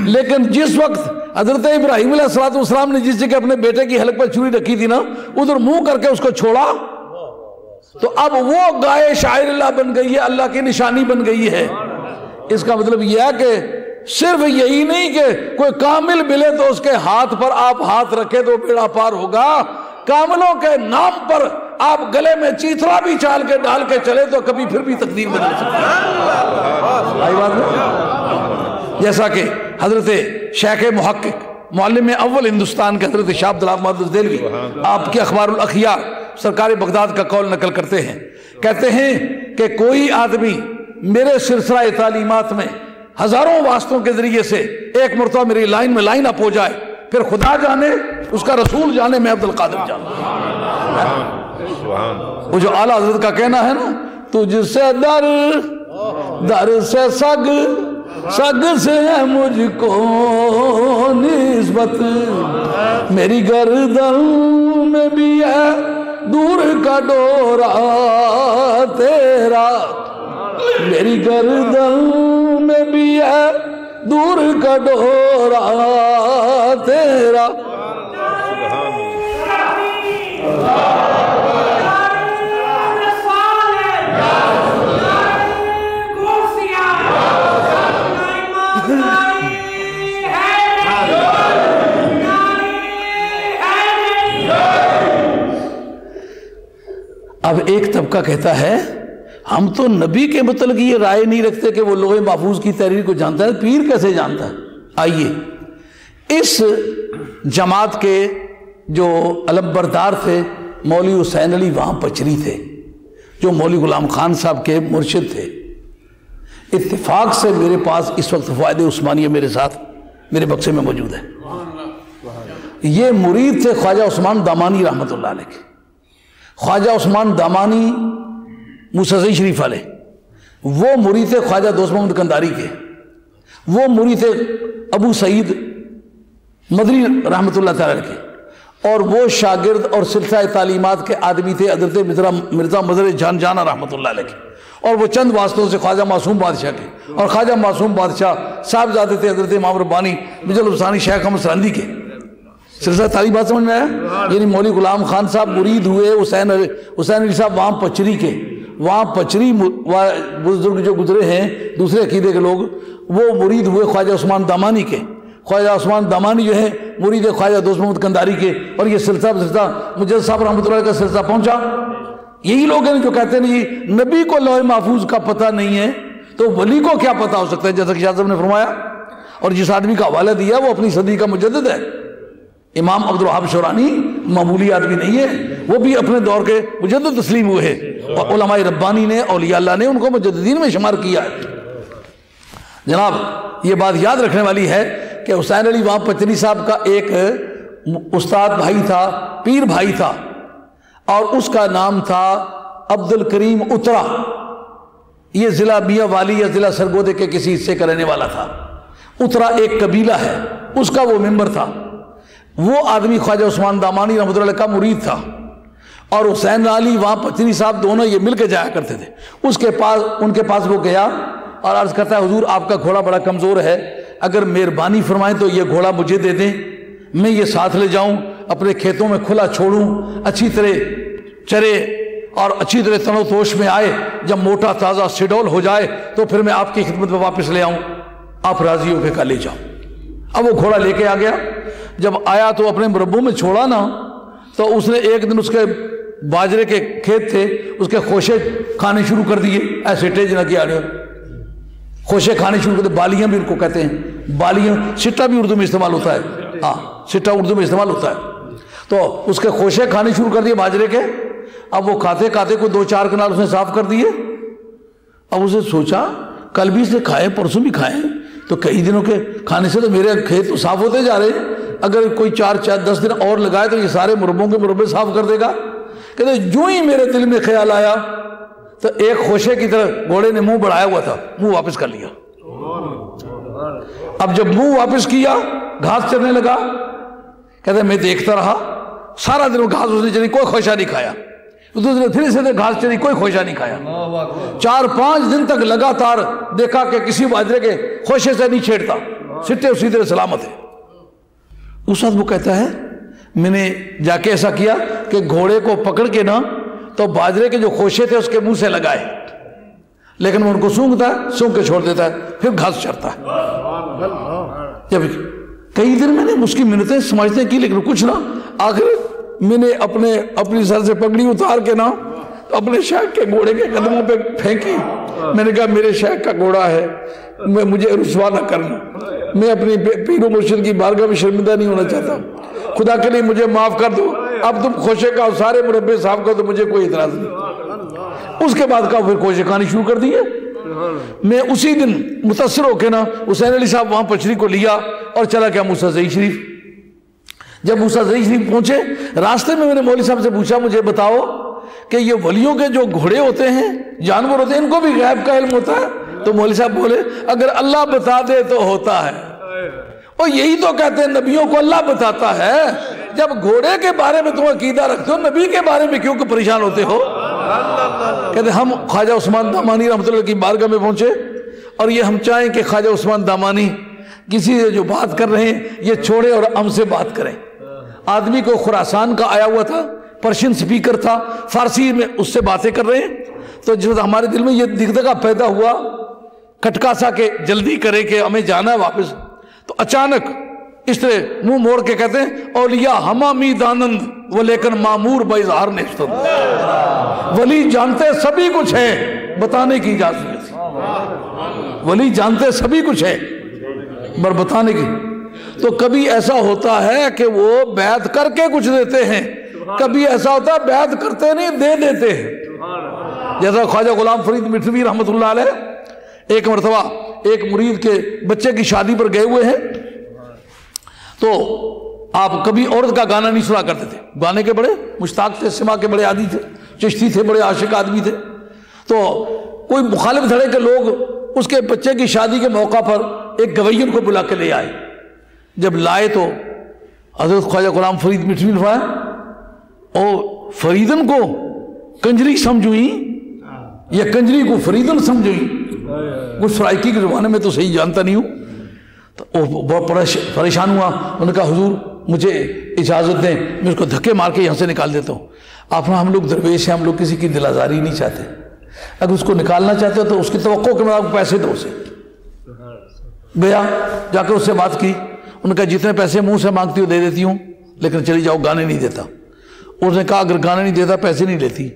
لیکن جس وقت حضرت ابراہیم علیہ السلام نے جس جگہ اپنے بیٹے کی حلق پر چھری رکھی تھی نا، ادھر منہ کر کے اس کو چھوڑا، تو اب وہ گائے شاعر اللہ بن گئی ہے، اللہ کی نشانی بن گئی ہے۔ اس کا مطلب یہ ہے کہ صرف یہی نہیں کہ کوئی کامل ملے تو اس کے ہاتھ پر آپ ہاتھ رکھے تو بیڑا پار ہوگا، کاملوں کے نام پر آپ گلے میں چیترا بھی چال کے ڈال کے چلے تو کبھی پھر بھی تقدیر بدل سکتی ہے۔ جیسا کہ حضرت شیخ محقق معلم اول ہندوستان کے حضرت شاہ عبد الوہاب محدث دہلوی آپ کے اخبار الاخیار سرکار بغداد کا قول نقل کرتے ہیں، کہتے ہیں کہ کوئی آدمی میرے سلسلہ تعلیمات میں ہزاروں واسطوں کے ذریعے سے ایک مرتبہ میری لائن میں لائن اپ ہو جائے، پھر خدا جانے، اس کا رسول جانے، میں عبد القادر جانا۔ وہ جو اعلیٰ حضرت کا کہنا ہے نا، تجھ سے در در سے سگ، سگ سے مجھ کو نسبت، میری گردن میں بھی ہے دور کا ڈورا تیرا، میری گردن میں بھی ہے دور کا ڈورا تیرا۔ اب ایک طبقہ کہتا ہے ہم تو نبی کے متعلق یہ رائے نہیں رکھتے کہ وہ لوح محفوظ کی تحریر کو جانتا ہے، پیر کیسے جانتا ہے؟ آئیے اس جماعت کے جو علم بردار تھے مولوی حسین علی وہاں پچری تھے، جو مولوی غلام خان صاحب کے مرشد تھے۔ اتفاق سے میرے پاس اس وقت فوائد عثمانیہ میرے ساتھ میرے بکسے میں موجود ہے۔ یہ مرید تھے خواجہ عثمان دامانی رحمۃ اللہ علیہ کے۔ خواجہ عثمان دامانی موسیٰ شریف والے، وہ مرید تھے خواجہ دوست محمد کنداری کے، وہ مرید تھے ابو سعید مدنی رحمۃ اللہ تعالی کے، اور وہ شاگرد اور سلسلہ تعلیمات کے آدمی تھے حضرت مرزا مظہر جان جانا رحمۃ اللہ علیہ کے، اور وہ چند واسطوں سے خواجہ معصوم بادشاہ کے، اور خواجہ معصوم بادشاہ صاحبزادے تھے حضرت امام ربانی مجل الثانی شیخ احمد سرندی کے۔ سلسلہ تعلیمات سمجھ میں آیا؟ یعنی مولوی غلام خان صاحب مرید ہوئے حسین علی صاحب وہاں پچری کے، وہاں پچری بزرگ جو گزرے ہیں دوسرے عقیدے کے لوگ، وہ مرید ہوئے خواجہ عثمان دامانی کے۔ خواجہ عثمان دامانی جو ہے مرید خواجہ دوست محمد کنداری کے، اور یہ سلسلہ مجد صاحب رحمۃ اللہ کا سلسلہ پہنچا۔ یہی لوگ ہیں جو کہتے ہیں جی نبی کو لوح محفوظ کا پتہ نہیں ہے تو ولی کو کیا پتہ ہو سکتا ہے، جیسا کہ شاہ صاحب نے فرمایا۔ اور جس آدمی کا حوالہ دیا وہ اپنی صدی کا مجدد ہے۔ امام عبد الوہاب شورانی معمولی آدمی نہیں ہے، وہ بھی اپنے دور کے مجدد تسلیم ہوئے ہیں، اور علماء ربانی نے اولیاء اللہ نے ان کو مجددین میں شمار کیا ہے۔ جناب یہ بات یاد رکھنے والی ہے کہ حسین علی وہاں پچری صاحب کا ایک استاد بھائی تھا، پیر بھائی تھا، اور اس کا نام تھا عبد الکریم اترا۔ یہ ضلع میاں والی یا ضلع سرگودے کے کسی حصے کا رہنے والا تھا۔ اترا ایک قبیلہ ہے، اس کا وہ ممبر تھا۔ وہ آدمی خواجہ عثمان دامانی رحمۃ اللہ علیہ کا مرید تھا، اور حسین علی وہاں پچری صاحب دونوں یہ مل کے جایا کرتے تھے۔ ان کے پاس وہ گیا اور عرض کرتا ہے حضور آپ کا گھوڑا بڑا کمزور ہے، اگر مہربانی فرمائیں تو یہ گھوڑا مجھے دے دیں، میں یہ ساتھ لے جاؤں، اپنے کھیتوں میں کھلا چھوڑوں، اچھی طرح چرے اور اچھی طرح تنو توش میں آئے، جب موٹا تازہ سڈول ہو جائے تو پھر میں آپ کی خدمت میں واپس لے آؤں، آپ راضی ہو کے کہا لے جاؤ۔ اب وہ گھوڑا لے کے آ گیا، جب آیا تو اپنے مربوں میں چھوڑا نا، تو اس نے ایک دن اس کے باجرے کے کھیت تھے، اس کے خوشے کھانے شروع کر دیے، ایسے ٹیج نہ کیا، خوشے کھانے شروع کر دیے، بالیاں بھی ان کو کہتے ہیں، بالیاں سٹا بھی اردو میں استعمال ہوتا ہے، ہاں سٹا اردو میں استعمال ہوتا ہے۔ تو اس کے خوشے کھانے شروع کر دیے باجرے کے۔ اب وہ کھاتے کھاتے کو 2-4 کنال اس نے صاف کر دیے۔ اب اسے سوچا کل بھی اس نے کھائے، پرسوں بھی کھائے، تو کئی دنوں کے کھانے سے تو میرے کھیت تو صاف ہوتے جا رہے ہیں، اگر کوئی 4-10 دن اور لگائے تو یہ سارے مربوں کے مربے صاف کر دے گا۔ کہتے جو ہی میرے دل میں خیال آیا تو ایک خوشے کی طرح گھوڑے نے منہ بڑھایا ہوا تھا، منہ واپس کر لیا۔ اب جب منہ واپس کیا گھاس چرنے لگا، کہتے میں دیکھتا رہا، سارا دن گھاس اس نے چری، کوئی خوشہ نہیں کھایا۔ پھر سے گھاس چری، کوئی خوشہ نہیں کھایا۔ 4-5 دن تک لگاتار دیکھا کہ کسی باجرے کے خوشے سے نہیں چھیڑتا، سٹے اسی طرح سلامت ہے۔ اس وقت وہ کہتا ہے میں نے جا کے ایسا کیا کہ گھوڑے کو پکڑ کے نا تو باجرے کے جو خوشے تھے اس کے منہ سے لگائے، لیکن وہ ان کو سونگتا ہے, سونگ کے چھوڑ دیتا ہے, پھر گھاس چرتا ہے. جب کئی دن میں نے اس کی منتیں سمجھتے کی, لیکن کچھ نہ. آخر میں نے اپنی سر سے پگڑی اتار کے نا اپنے شیخ کے گھوڑے کے قدموں پہ پھینکی. میں نے کہا میرے شیخ کا گھوڑا ہے, مجھے رسوا نہ کرنا, میں اپنی پیر و مرشد کی بارگاہ میں شرمندہ نہیں ہونا چاہتا, خدا کے لیے مجھے معاف کر دو. اب تم خوشے کا سارے مربے صاحب کا تو مجھے کوئی اعتراض نہیں. اس کے بعد کا پھر کوشے کھانی شروع کر دی ہے. میں اسی دن متاثر ہو کے نا حسین علی صاحب وہاں پچری کو لیا اور چلا گیا موسیٰ زئی شریف. جب موسیٰ زئی شریف پہنچے, راستے میں نے مولوی صاحب سے پوچھا مجھے بتاؤ کہ یہ ولیوں کے جو گھوڑے ہوتے ہیں, جانور ہوتے ہیں, ان کو بھی غیب کا علم ہوتا ہے؟ تو مولوی صاحب بولے اگر اللہ بتا دے تو ہوتا ہے. اور یہی تو کہتے ہیں نبیوں کو اللہ بتاتا ہے. جب گھوڑے کے بارے میں تم عقیدہ رکھتے ہو, نبی کے بارے میں کیوں کہ پریشان ہوتے ہو؟ کہتے ہم خواجہ عثمان دامانی رحمۃ اللہ کی بارگاہ میں پہنچے اور یہ ہم چاہیں کہ خواجہ عثمان دامانی کسی سے جو بات کر رہے ہیں یہ چھوڑے اور ہم سے بات کریں. آدمی کو خراسان کا آیا ہوا تھا, پرشین سپیکر تھا, فارسی میں اس سے باتیں کر رہے ہیں. تو جب ہمارے دل میں یہ دگدگا پیدا ہوا کھٹکا سا کہ جلدی کرے کہ ہمیں جانا ہے واپس, تو اچانک اس طرح منہ موڑ کے کہتے ہیں اولیاء ہمامی دانند و لیکن معمور باظہار نیستند. ولی جانتے سبھی کچھ ہے, بتانے کی اجازت نہیں. ولی جانتے سبھی کچھ ہے پر بتانے کی. تو کبھی ایسا ہوتا ہے کہ وہ بیعت کر کے کچھ دیتے ہیں, کبھی ایسا ہوتا ہے بیعت کرتے نہیں دے دیتے ہیں. جیسا خواجہ غلام فرید مٹھوی رحمۃ اللہ علیہ ایک مرتبہ ایک مرید کے بچے کی شادی پر گئے ہوئے ہیں, تو آپ کبھی عورت کا گانا نہیں سنا کرتے تھے. گانے کے بڑے مشتاق تھے, سما کے بڑے عادی تھے, چشتی تھے, بڑے عاشق آدمی تھے. تو کوئی مخالف دھڑے کے لوگ اس کے بچے کی شادی کے موقع پر ایک گویّن کو بلا کے لے آئے. جب لائے تو حضرت خواجہ غلام فرید مٹھوی نے اور فریدن کو کنجری سمجھوئی یا کنجری کو فریدن سمجھوئی. کچھ سرائکی کے زمانے میں تو صحیح جانتا نہیں ہوں. تو وہ بہت پریشان ہوا. انہوں نے کہا حضور مجھے اجازت دیں, میں اس کو دھکے مار کے یہاں سے نکال دیتا ہوں. آپ نے ہم لوگ درویش ہیں, ہم لوگ کسی کی دل آزاری نہیں چاہتے. اگر اس کو نکالنا چاہتے ہو تو اس کی توقع کہ میں آپ کو پیسے دو اسے. گیا جا کے اس سے بات کی. انہوں نے کہا جتنے پیسے منہ سے مانگتی ہو دے دیتی ہوں, لیکن چلی جاؤ, گانے نہیں دیتا. اس نے کہا اگر گانے نہیں دیتا پیسے نہیں لیتی,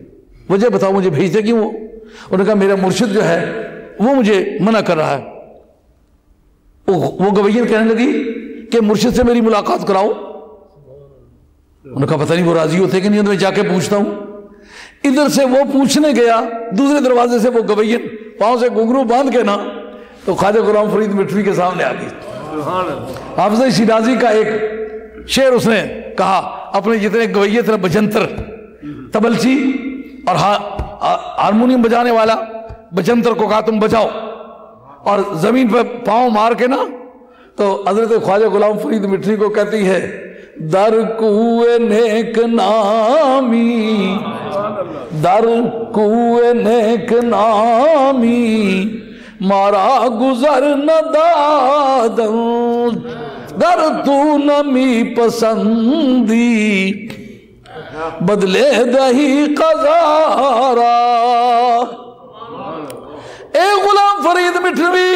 وجہ بتاؤ مجھے بھیجتے کیوں وہ؟ انہوں نے کہا میرا مرشد جو ہے وہ مجھے منع کر رہا ہے. وہ گویّن کہنے لگی کہ مرشد سے میری ملاقات کراؤ. انہوں نے کہا پتہ نہیں وہ راضی ہوتے کہ نہیں, میں جا کے پوچھتا ہوں. ادھر سے وہ پوچھنے گیا, دوسرے دروازے سے وہ گویّن پاؤں سے گھنگرو باندھ کے نا تو خواجہ غلام فرید مٹھوی کے سامنے آ گئی. حافظ شیرازی کا ایک شعر اس نے کہا, اپنے جتنے گویّے تھے, بجنتر تبلچی اور ہارمونیم بجانے والا, بجنتر کو کہا تم بجاؤ, اور زمین پہ پاؤں مار کے نا تو حضرت خواجہ غلام فرید مٹھوی کو کہتی ہے در کوئے نیک نامی, در کوئے نیک نامی مارا گزر نہ دادم, در تو نمی پسندی بدلے دہی قضارا. اے غلام فرید مٹھوی,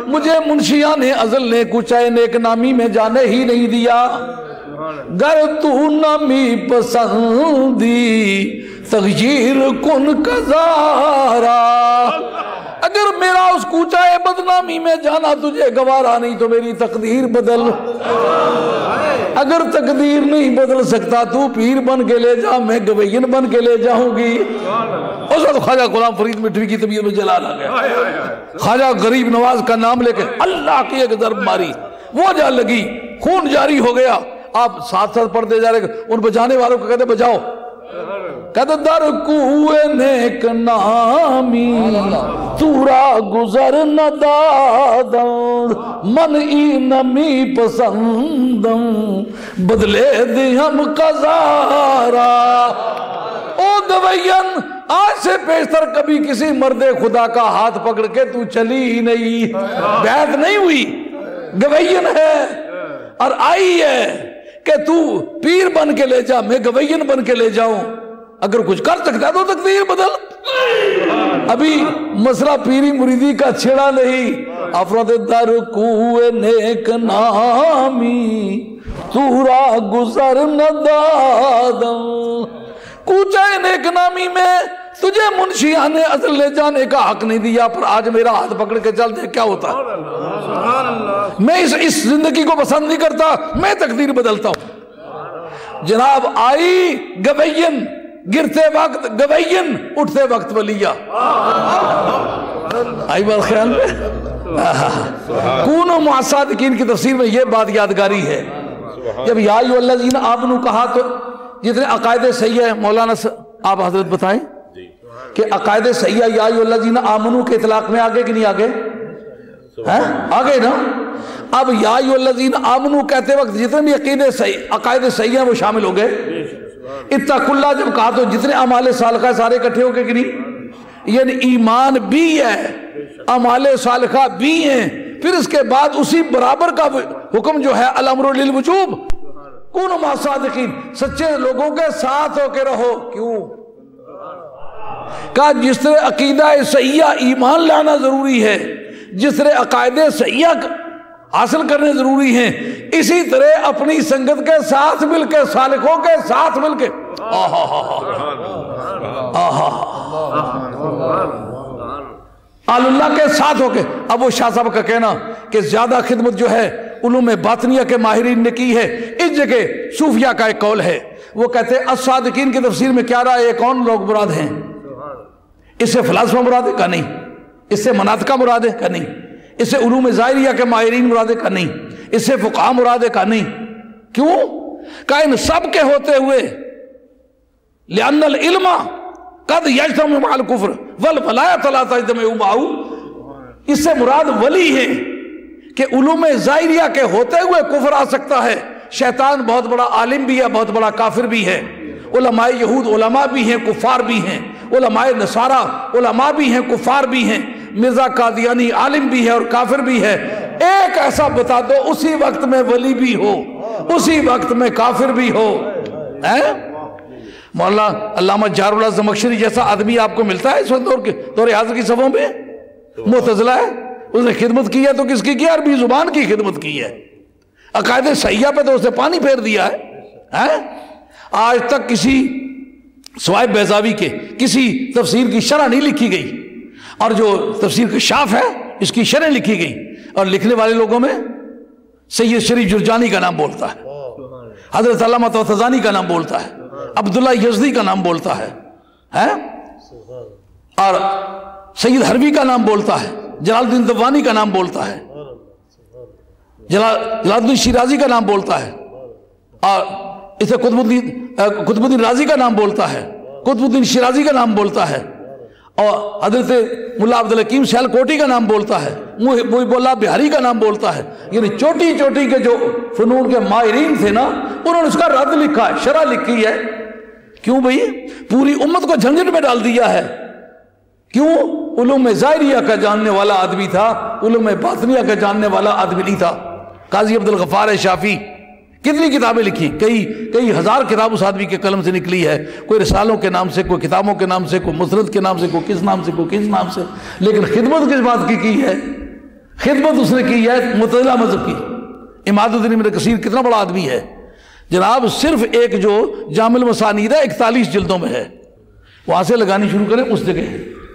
مجھے منشیان ازل نے کوچہ نیک نامی میں جانے ہی نہیں دیا. گر تو نمی پسندی تغییر کن قضارا. اگر میرا اس کوچہ بدنامی میں جانا تجھے گوارا نہیں تو میری تقدیر بدل. اگر تقدیر نہیں بدل سکتا تو پیر بن کے لے جا, میں گویّن بن کے لے جاؤں گی. اس وقت خواجہ غلام فرید مٹھوی کی طبیعت میں جلال آ گیا. خواجہ غریب نواز کا نام لے کے اللہ کی ایک ضرب ماری, وہ جا لگی, خون جاری ہو گیا. آپ ساتھ ساتھ پڑھتے جا رہے, ان بجانے والوں کو کہتے بجاؤ. کہتے در کوئے نیک نامی تورا گزر نہ دادم, من ای نمی پسندم بدلے دیم قضارا. او گویّن, آج سے پیشتر کبھی کسی مرد خدا کا ہاتھ پکڑ کے تو چلی ہی نہیں, بیعت نہیں ہوئی, گویّن ہے اور آئی ہے کہ تو پیر بن کے لے جا, میں گویّن بن کے لے جاؤں. اگر کچھ کر سکتا تو تقدیر بدل. ابھی مسئلہ پیری مریدی کا چھڑا نہیں. افراد در کوئے نیک نامی تورا گزر نہ دادم. کوچہ نیک نامی میں تجھے منشیان نے ازل لے جانے کا حق نہیں دیا، پر آج میرا ہاتھ پکڑ کے چل دے کیا ہوتا ہے. میں اس زندگی کو پسند نہیں کرتا، میں تقدیر بدلتا ہوں. جناب آئی گوین، گرتے وقت گوین، اٹھتے وقت ولیہ. آئی بات خیال میں؟ کون و معصادقین کی تفسیر میں یہ بات یادگاری ہے. جب یا ایھا الذین آمنوا کہا تو جتنے عقائد صحیح ہے، مولانا آپ حضرت بتائیں کہ عقائد صحیح ہے یا ایھا الذین آمنوا کے اطلاق میں آگے کہ نہیں آگے؟ آگے نا. اب یا ایھا الذین آمنوا کہتے وقت جتنے بھی عقائد صحیح ہیں وہ شامل ہو گئے. اتقوا اللہ جب کہا تو جتنے اعمال صالحہ سارے اکٹھے ہو گئے کہ نہیں؟ یعنی ایمان بھی ہے، اعمال صالحہ بھی ہیں. پھر اس کے بعد اسی برابر کا حکم جو ہے الامر للوجوب، کونوا مع الصادقین، سچے لوگوں کے ساتھ ہو کے رہو. کیوں؟ کہا جس طرح عقیدہ صحیحہ ایمان لانا ضروری ہے، جس طرح عقائد صحیحہ حاصل کرنے ضروری ہیں، اسی طرح اپنی سنگت کے ساتھ مل کے، صالحوں کے ساتھ مل کے آل اللہ کے ساتھ ہو کے. اب وہ شاہ صاحب کا کہنا کہ زیادہ خدمت جو ہے علوم باطنیہ کے ماہرین نے کی ہے، اس جگہ صوفیہ کا ایک قول ہے. وہ کہتے ہیں الصادقین کی تفسیر میں کیا رہا ہے، کون لوگ مراد ہیں؟ اس سے فلاسفہ مراد ہے کا نہیں، اس سے مناطقہ مراد ہے کا نہیں، اس سے علوم ظاہریہ کے ماہرین مراد ہے کا نہیں، اس سے فقہاء مراد ہے کا نہیں. کیوں؟ کہ ان سب کے ہوتے ہوئے لأن العلم قد یجتمع مع الکفر والولایۃ لا تجتمع معه، اس سے مراد ولی ہے کہ علوم ظاہریہ کے ہوتے ہوئے کفر آ سکتا ہے. شیطان بہت بڑا عالم بھی ہے، بہت بڑا کافر بھی ہے. علماء یہود علماء بھی ہیں، کفار بھی ہیں. علماء نصارہ علماء بھی ہیں، کفار بھی ہیں. مرزا قادیانی عالم بھی ہے اور کافر بھی ہے. ایک ایسا بتا دو اسی وقت میں ولی بھی ہو، اسی وقت میں کافر بھی ہو. مولانا علامہ جار اللہ زمخشری جیسا آدمی آپ کو ملتا ہے اس وقت دور حاضر کی صفوں میں؟ معتزلہ ہے، اس نے خدمت کی ہے تو کس کی ہے؟ عربی زبان کی خدمت کی ہے. عقائد صحیحہ پہ تو اس نے پانی پھیر دیا ہے. آج تک کسی سوائے بیضاوی کے کسی تفسیر کی شرح نہیں لکھی گئی، اور جو تفسیر کشاف ہے اس کی شرح لکھی گئی، اور لکھنے والے لوگوں میں سید شریف جرجانی کا نام بولتا ہے، حضرت علامہ طباطبایی کا نام بولتا ہے، عبداللہ یزدی کا نام بولتا ہے، اور سید حربی کا نام بولتا ہے، جلال الدین دوانی کا نام بولتا ہے، جلال الدین شیرازی کا نام بولتا ہے، اور اسے قطب الدین رازی کا نام بولتا ہے، قطب الدین شیرازی کا نام بولتا ہے، اور حضرت ملا عبدالحکیم سیالکوٹی کا نام بولتا ہے، محب اللہ بہاری کا نام بولتا ہے. یعنی چوٹی چوٹی کے جو فنون کے ماہرین تھے نا، انہوں نے اس کا رد لکھا ہے، شرح لکھی ہے. کیوں بھئی؟ پوری امت کو جھنجھٹ میں ڈال دیا ہے. کیوں؟ علوم ظاہریہ کا جاننے والا آدمی تھا، علوم باطنیہ کا جاننے والا آدمی نہیں تھا. قاضی عبدالغفار شافی کتنی کتابیں لکھی، کئی ہزار کتاب اس آدمی کے قلم سے نکلی ہے. کوئی رسالوں کے نام سے، کوئی کتابوں کے نام سے، کوئی مسند کے نام سے، کوئی کس نام سے، کوئی کس نام سے. لیکن خدمت کس بات کی ہے؟ خدمت اس نے کی ہے معتزلہ مذہب کی. اماد الدین ابن کثیر کتنا بڑا آدمی ہے جناب، صرف ایک جو جامع المسانید ہے 41 جلدوں میں ہے. وہاں سے لگانی شروع کریں اس جگہ.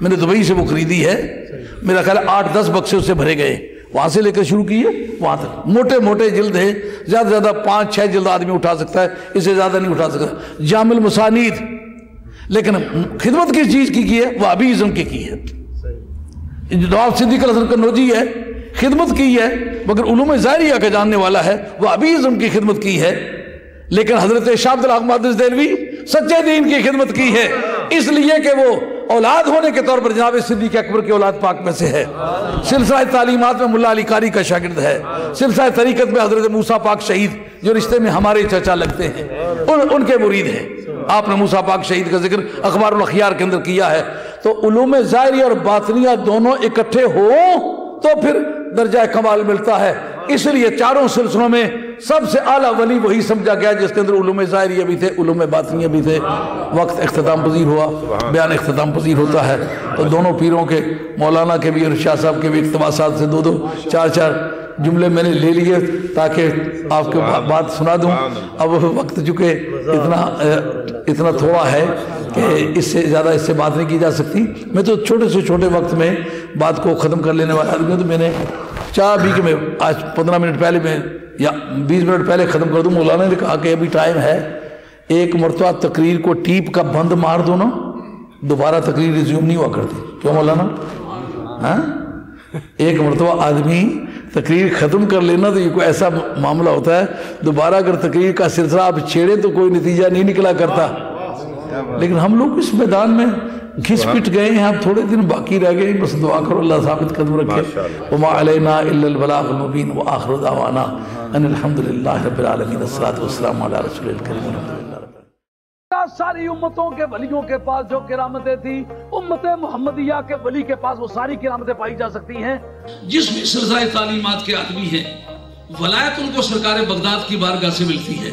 میں نے دبئی سے وہ خریدی ہے، میرا خیال 8-10 بکسے اس سے بھرے گئے. وہاں سے لے کر شروع کیے وہاں تک موٹے موٹے جلد ہیں، زیادہ سے زیادہ 5-6 جلد آدمی اٹھا سکتا ہے، اس سے زیادہ نہیں اٹھا سکتا. جامع المسانید. لیکن خدمت کس چیز کی ہے؟ وہابیزم کی ہے. نواب صدیق الحسن قنوجی ہے، خدمت کی ہے، مگر علوم ظاہریہ کا جاننے والا ہے، وہابیزم کی خدمت کی ہے. لیکن حضرت شاہ عبدالحق محدث دہلوی سچے دین کی خدمت کی ہے، اس لیے کہ وہ اولاد ہونے کے طور پر جناب صدیق اکبر کی اولاد پاک میں سے ہے. سلسلہ تعلیمات میں ملا علی قاری کا شاگرد ہے. سلسلہ طریقت میں حضرت موسیٰ پاک شہید جو رشتے میں ہمارے چچا لگتے ہیں ان کے مرید ہیں. آپ نے موسیٰ پاک شہید کا ذکر اخبار الاخیار کے اندر کیا ہے. تو علوم ظاہریہ اور باطنیہ دونوں اکٹھے ہو تو پھر درجہ کمال ملتا ہے. اس لیے چاروں سلسلوں میں سب سے اعلیٰ ولی وہی سمجھا گیا جس کے اندر علوم ظاہریہ بھی تھے، علوم باطنیہ بھی تھے۔ وقت اختتام پذیر ہوا، بیان اختتام پذیر ہوتا ہے، تو دونوں پیروں کے، مولانا کے بھی اور شاہ صاحب کے بھی اقتباسات سے دو چار جملے میں نے لے لیے تاکہ آپ کو بات سنا دوں۔ اب وقت چونکہ اتنا تھوڑا ہے کہ اس سے زیادہ اس سے بات نہیں کی جا سکتی، میں تو چھوٹے سے چھوٹے وقت میں بات کو ختم کر لینے والا آدمی ہوں، تو میں نے چاہ بھی کہ میں آج 15 منٹ پہلے میں یا 20 منٹ پہلے ختم کر دوں۔ مولانا نے کہا کہ ابھی ٹائم ہے، ایک مرتبہ تقریر کو ٹیپ کا بند مار دو نا، دوبارہ تقریر ریزیوم نہیں ہوا کرتی، کیوں مولانا؟ ہاں، ایک مرتبہ آدمی تقریر ختم کر لینا تو یہ کوئی ایسا معاملہ ہوتا ہے، دوبارہ اگر تقریر کا سلسلہ آپ چھیڑے تو کوئی نتیجہ نہیں نکلا کرتا۔ لیکن ہم لوگ اس میدان میں گھس پٹ گئے ہیں، اب تھوڑے دن باقی رہ گئے، بس دعا کرو اللہ ثابت قدم رکھے۔ وما علینا الا البلاغ المبین وآخر دعوانا ان الحمد للہ رب العالمین، الصلاۃ والسلام علی رسول الکریم، الحمد للہ۔ ساری امتوں کے ولیوں کے پاس جو کرامتیں تھیں، امت محمدیہ کے ولی کے پاس وہ ساری کرامتیں پائی جا سکتی ہیں۔ جس بھی سلسلہ تعلیمات کے آدمی ہیں، ولایت ان کو سرکار بغداد کی بارگاہ سے ملتی ہے۔